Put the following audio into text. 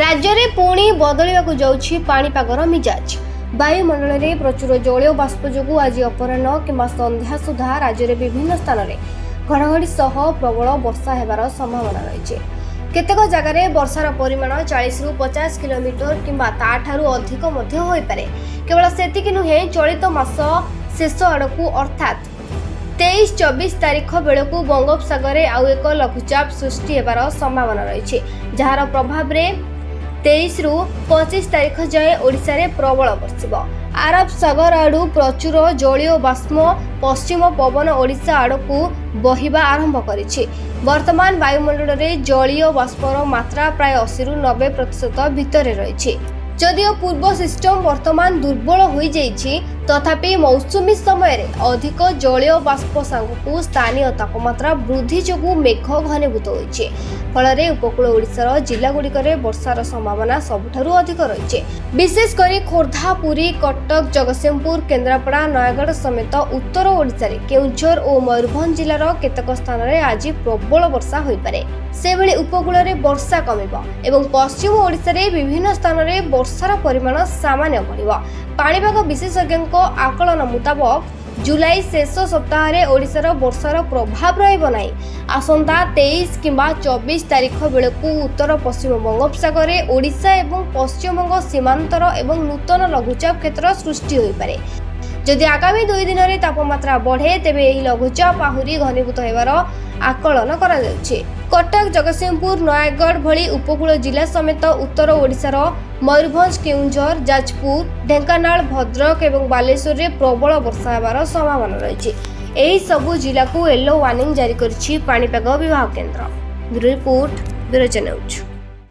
राज्य में पुणी बदलवाक जाउछि पाणीपागर मिजाज। वायुमंडल में प्रचुर जलीय बाष्प जो आज अपराह कि संध्या सुधा राज्य में विभिन्न स्थान में घड़घड़ी सह प्रबल वर्षा होबार संभावना रही। केतेक जगार वर्षार परिमाण 40 ରୁ 50 किलोमीटर किंबा ताठारू अधिक हो पारे। केवल सेतिक नुहे, चलित मास शेष आड़कू अर्थात 23-24 तारीख बेलू बंगोपसागर आउ एक लघुचाप सृष्टि होबार संभावना रही, जार प्रभाव में 23 ରୁ 25 तारीख जाए ओडिशा रे प्रबल बर्षिब। आरब सागर आड़ू प्रचुर जलीय बाष्प पश्चिम पवन ओडिशा आड़कू बहिबा आरंभ करिछि। वर्तमान वायुमंडल में जलीय बाष्पर मात्रा प्राय 80 ରୁ 90% भितर रही। जदिओ पूर्व सिस्टम वर्तमान दुर्बल हो जाइछि, तथापि मौसुमी समय अधिक जलीय बाष्प सांगकू स्थानीय तापमात्रा वृद्धि जोगु मेघ घनीभूत होइछि। फल उपकूल ओडिशार जिलागुड़िकर वर्षार संभावना सबुठारु अधिक रही। विशेषकर खोर्धा, पुरी, कटक, जगतसिंहपुर, केन्द्रापड़ा, नयगढ़ समेत उत्तर ओडिशा रे केउंझर और मयूरभंज जिलार केतेक स्थान में आज प्रबल वर्षा होई पारे। सेभଳି उपकूल रे वर्षा कमिबो एवं पश्चिम ओडिशा रे विभिन्न स्थान में वर्षार परिमाण सामान्य बढ़िबो। पाणीपाग विशेषज्ञों आकलन मुताबक जुलाई शेष सप्ताह रे ओडिशार वर्षार प्रभाव रहिबो नाही। आसंता 23 किंबा 24 तारीख बेलू उत्तर पश्चिम बंगोपसागर रे ओडिशा एवं पश्चिम बंग सीमांतर एवं नूतन लघुचाप क्षेत्र सृष्टि होई पारे। जदि आगामी 2 दिन में तापमात्रा बढ़े, तेबे एही लघुचाप आहुरी घनीभूत होबार आकलन करा जाउछि। कटक, जगतसिंहपुर, नयगढ़ भली उपकूल जिला समेत उत्तर ओडिशार मयूरभंज, केउंझर, जाजपुर, ढेंकानाल, भद्रक एवं बालेश्वर रे प्रबल वर्षा होबार संभावना रही। एही सबु जिला को येलो वार्निंग जारी करिछि पाणीपाग विभाग केन्द्र। Bureau report, Biraja news.